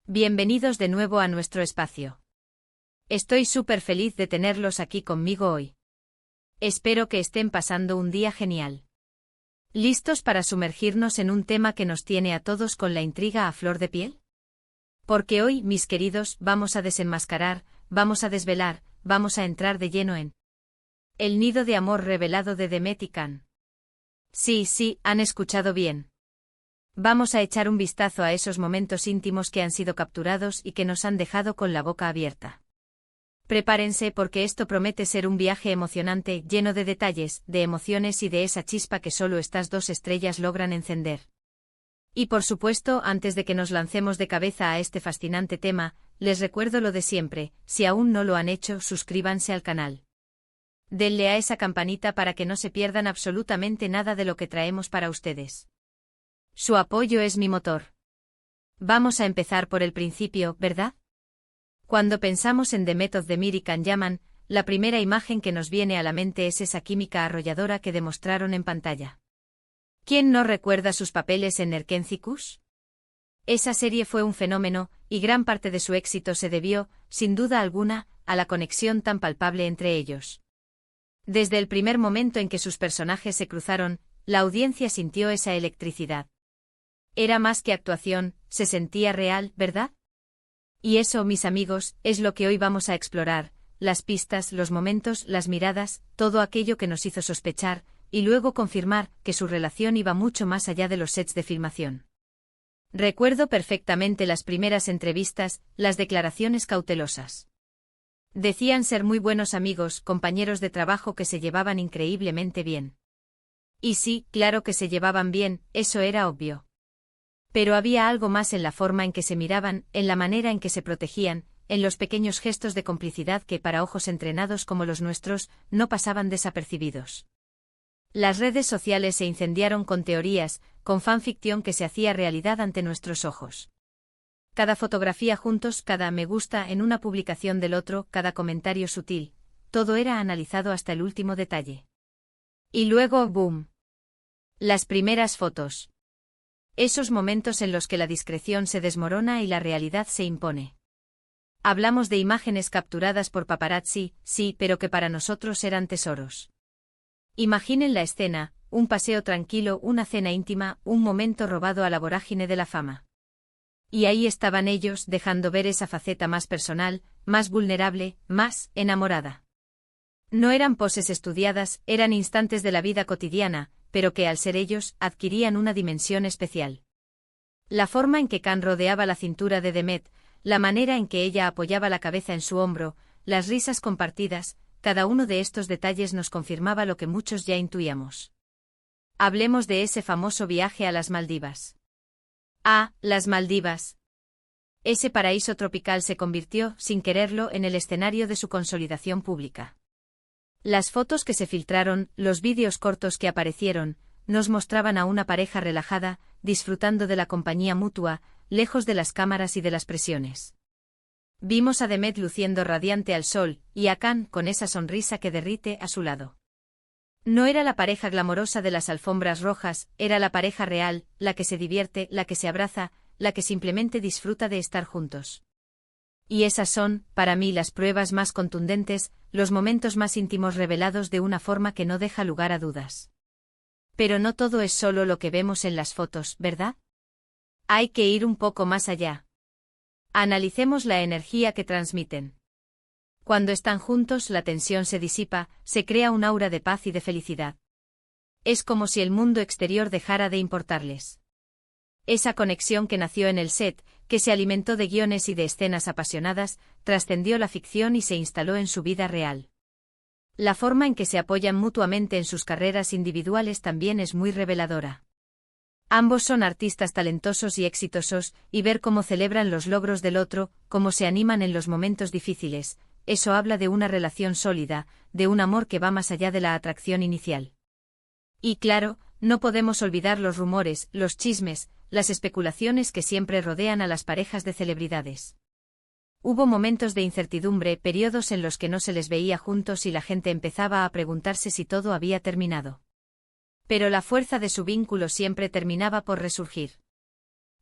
Bienvenidos de nuevo a nuestro espacio. Estoy súper feliz de tenerlos aquí conmigo hoy. Espero que estén pasando un día genial. ¿Listos para sumergirnos en un tema que nos tiene a todos con la intriga a flor de piel? Porque hoy, mis queridos, vamos a desenmascarar, vamos a desvelar, vamos a entrar de lleno en el nido de amor revelado de Demet y Can. Sí, han escuchado bien. Vamos a echar un vistazo a esos momentos íntimos que han sido capturados y que nos han dejado con la boca abierta. Prepárense porque esto promete ser un viaje emocionante, lleno de detalles, de emociones y de esa chispa que solo estas dos estrellas logran encender. Y por supuesto, antes de que nos lancemos de cabeza a este fascinante tema, les recuerdo lo de siempre: si aún no lo han hecho, suscríbanse al canal. Denle a esa campanita para que no se pierdan absolutamente nada de lo que traemos para ustedes. Su apoyo es mi motor. Vamos a empezar por el principio, ¿verdad? Cuando pensamos en Demet Özdemir y Can Yaman, la primera imagen que nos viene a la mente es esa química arrolladora que demostraron en pantalla. ¿Quién no recuerda sus papeles en Erkenci-Kuş? Esa serie fue un fenómeno, y gran parte de su éxito se debió, sin duda alguna, a la conexión tan palpable entre ellos. Desde el primer momento en que sus personajes se cruzaron, la audiencia sintió esa electricidad. Era más que actuación, se sentía real, ¿verdad? Y eso, mis amigos, es lo que hoy vamos a explorar: las pistas, los momentos, las miradas, todo aquello que nos hizo sospechar, y luego confirmar que su relación iba mucho más allá de los sets de filmación. Recuerdo perfectamente las primeras entrevistas, las declaraciones cautelosas. Decían ser muy buenos amigos, compañeros de trabajo que se llevaban increíblemente bien. Y sí, claro que se llevaban bien, eso era obvio. Pero había algo más en la forma en que se miraban, en la manera en que se protegían, en los pequeños gestos de complicidad que, para ojos entrenados como los nuestros, no pasaban desapercibidos. Las redes sociales se incendiaron con teorías, con fanficción que se hacía realidad ante nuestros ojos. Cada fotografía juntos, cada me gusta en una publicación del otro, cada comentario sutil, todo era analizado hasta el último detalle. Y luego, ¡boom! Las primeras fotos. Esos momentos en los que la discreción se desmorona y la realidad se impone. Hablamos de imágenes capturadas por paparazzi, sí, pero que para nosotros eran tesoros. Imaginen la escena: un paseo tranquilo, una cena íntima, un momento robado a la vorágine de la fama. Y ahí estaban ellos, dejando ver esa faceta más personal, más vulnerable, más enamorada. No eran poses estudiadas, eran instantes de la vida cotidiana, pero que al ser ellos, adquirían una dimensión especial. La forma en que Can rodeaba la cintura de Demet, la manera en que ella apoyaba la cabeza en su hombro, las risas compartidas, cada uno de estos detalles nos confirmaba lo que muchos ya intuíamos. Hablemos de ese famoso viaje a las Maldivas. Ah, las Maldivas. Ese paraíso tropical se convirtió, sin quererlo, en el escenario de su consolidación pública. Las fotos que se filtraron, los vídeos cortos que aparecieron, nos mostraban a una pareja relajada, disfrutando de la compañía mutua, lejos de las cámaras y de las presiones. Vimos a Demet luciendo radiante al sol, y a Can con esa sonrisa que derrite a su lado. No era la pareja glamorosa de las alfombras rojas, era la pareja real, la que se divierte, la que se abraza, la que simplemente disfruta de estar juntos. Y esas son, para mí, las pruebas más contundentes, los momentos más íntimos revelados de una forma que no deja lugar a dudas. Pero no todo es solo lo que vemos en las fotos, ¿verdad? Hay que ir un poco más allá. Analicemos la energía que transmiten. Cuando están juntos, la tensión se disipa, se crea un aura de paz y de felicidad. Es como si el mundo exterior dejara de importarles. Esa conexión que nació en el set, que se alimentó de guiones y de escenas apasionadas, trascendió la ficción y se instaló en su vida real. La forma en que se apoyan mutuamente en sus carreras individuales también es muy reveladora. Ambos son artistas talentosos y exitosos, y ver cómo celebran los logros del otro, cómo se animan en los momentos difíciles, eso habla de una relación sólida, de un amor que va más allá de la atracción inicial. Y claro, no podemos olvidar los rumores, los chismes, las especulaciones que siempre rodean a las parejas de celebridades. Hubo momentos de incertidumbre, periodos en los que no se les veía juntos y la gente empezaba a preguntarse si todo había terminado. Pero la fuerza de su vínculo siempre terminaba por resurgir.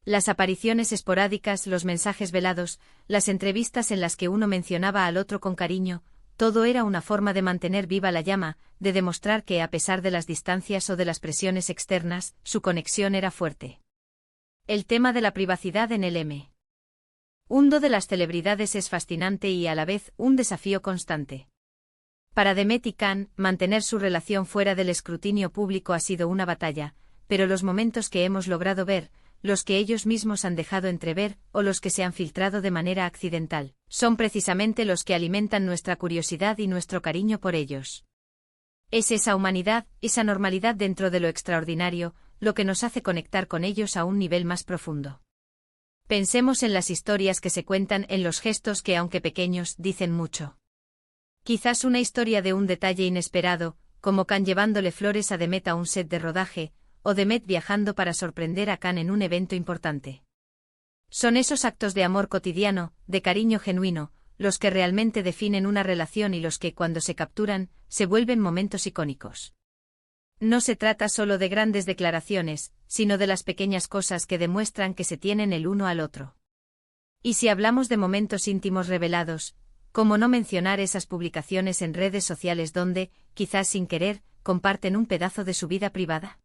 Las apariciones esporádicas, los mensajes velados, las entrevistas en las que uno mencionaba al otro con cariño, todo era una forma de mantener viva la llama, de demostrar que a pesar de las distancias o de las presiones externas, su conexión era fuerte. El tema de la privacidad en el mundo de las celebridades es fascinante y a la vez un desafío constante. Para Demet y Can, mantener su relación fuera del escrutinio público ha sido una batalla, pero los momentos que hemos logrado ver, los que ellos mismos han dejado entrever, o los que se han filtrado de manera accidental, son precisamente los que alimentan nuestra curiosidad y nuestro cariño por ellos. Es esa humanidad, esa normalidad dentro de lo extraordinario, lo que nos hace conectar con ellos a un nivel más profundo. Pensemos en las historias que se cuentan, en los gestos que, aunque pequeños, dicen mucho. Quizás una historia de un detalle inesperado, como Can llevándole flores a Demet a un set de rodaje, o Demet viajando para sorprender a Can en un evento importante. Son esos actos de amor cotidiano, de cariño genuino, los que realmente definen una relación y los que, cuando se capturan, se vuelven momentos icónicos. No se trata solo de grandes declaraciones, sino de las pequeñas cosas que demuestran que se tienen el uno al otro. Y si hablamos de momentos íntimos revelados, ¿cómo no mencionar esas publicaciones en redes sociales donde, quizás sin querer, comparten un pedazo de su vida privada?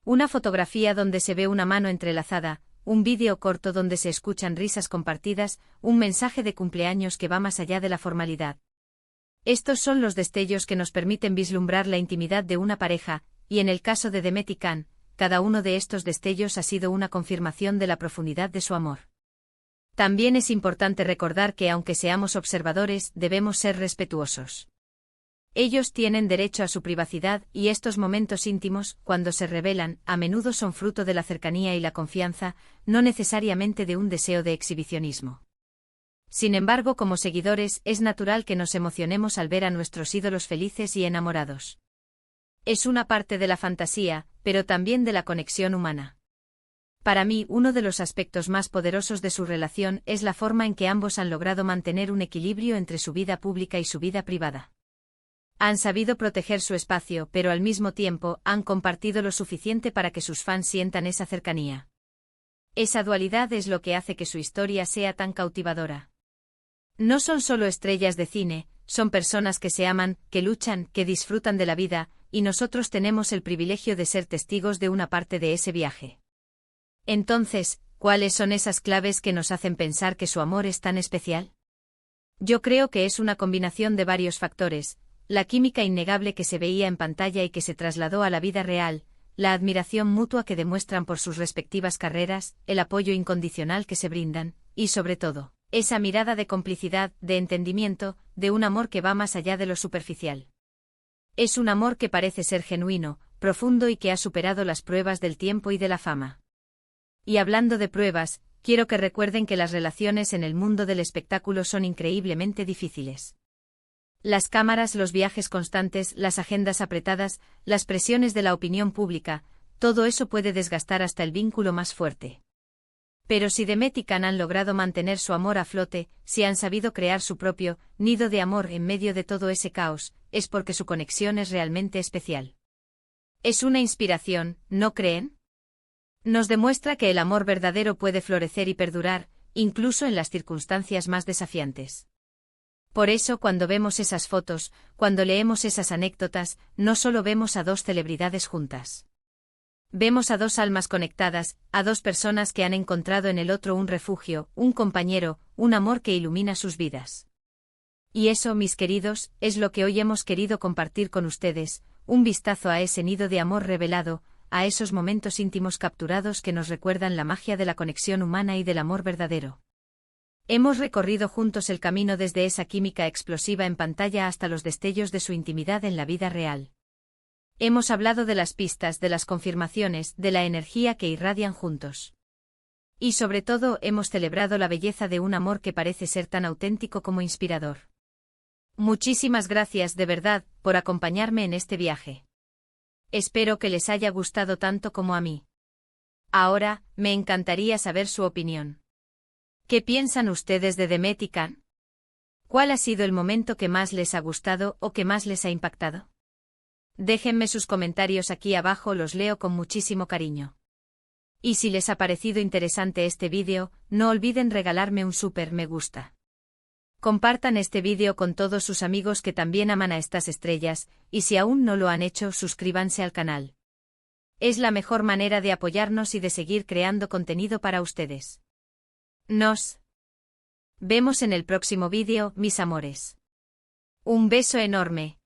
Una fotografía donde se ve una mano entrelazada, un vídeo corto donde se escuchan risas compartidas, un mensaje de cumpleaños que va más allá de la formalidad. Estos son los destellos que nos permiten vislumbrar la intimidad de una pareja, y en el caso de Demet y Can, cada uno de estos destellos ha sido una confirmación de la profundidad de su amor. También es importante recordar que aunque seamos observadores, debemos ser respetuosos. Ellos tienen derecho a su privacidad y estos momentos íntimos, cuando se revelan, a menudo son fruto de la cercanía y la confianza, no necesariamente de un deseo de exhibicionismo. Sin embargo, como seguidores, es natural que nos emocionemos al ver a nuestros ídolos felices y enamorados. Es una parte de la fantasía, pero también de la conexión humana. Para mí, uno de los aspectos más poderosos de su relación es la forma en que ambos han logrado mantener un equilibrio entre su vida pública y su vida privada. Han sabido proteger su espacio, pero al mismo tiempo han compartido lo suficiente para que sus fans sientan esa cercanía. Esa dualidad es lo que hace que su historia sea tan cautivadora. No son solo estrellas de cine, son personas que se aman, que luchan, que disfrutan de la vida, y nosotros tenemos el privilegio de ser testigos de una parte de ese viaje. Entonces, ¿cuáles son esas claves que nos hacen pensar que su amor es tan especial? Yo creo que es una combinación de varios factores: la química innegable que se veía en pantalla y que se trasladó a la vida real, la admiración mutua que demuestran por sus respectivas carreras, el apoyo incondicional que se brindan, y sobre todo, esa mirada de complicidad, de entendimiento, de un amor que va más allá de lo superficial. Es un amor que parece ser genuino, profundo y que ha superado las pruebas del tiempo y de la fama. Y hablando de pruebas, quiero que recuerden que las relaciones en el mundo del espectáculo son increíblemente difíciles. Las cámaras, los viajes constantes, las agendas apretadas, las presiones de la opinión pública, todo eso puede desgastar hasta el vínculo más fuerte. Pero si Demet y Can han logrado mantener su amor a flote, si han sabido crear su propio nido de amor en medio de todo ese caos, es porque su conexión es realmente especial. Es una inspiración, ¿no creen? Nos demuestra que el amor verdadero puede florecer y perdurar, incluso en las circunstancias más desafiantes. Por eso, cuando vemos esas fotos, cuando leemos esas anécdotas, no solo vemos a dos celebridades juntas. Vemos a dos almas conectadas, a dos personas que han encontrado en el otro un refugio, un compañero, un amor que ilumina sus vidas. Y eso, mis queridos, es lo que hoy hemos querido compartir con ustedes, un vistazo a ese nido de amor revelado, a esos momentos íntimos capturados que nos recuerdan la magia de la conexión humana y del amor verdadero. Hemos recorrido juntos el camino desde esa química explosiva en pantalla hasta los destellos de su intimidad en la vida real. Hemos hablado de las pistas, de las confirmaciones, de la energía que irradian juntos. Y sobre todo, hemos celebrado la belleza de un amor que parece ser tan auténtico como inspirador. Muchísimas gracias, de verdad, por acompañarme en este viaje. Espero que les haya gustado tanto como a mí. Ahora, me encantaría saber su opinión. ¿Qué piensan ustedes de Demet y Can? ¿Cuál ha sido el momento que más les ha gustado o que más les ha impactado? Déjenme sus comentarios aquí abajo, los leo con muchísimo cariño. Y si les ha parecido interesante este vídeo, no olviden regalarme un super me gusta. Compartan este vídeo con todos sus amigos que también aman a estas estrellas, y si aún no lo han hecho, suscríbanse al canal. Es la mejor manera de apoyarnos y de seguir creando contenido para ustedes. Nos vemos en el próximo vídeo, mis amores. Un beso enorme.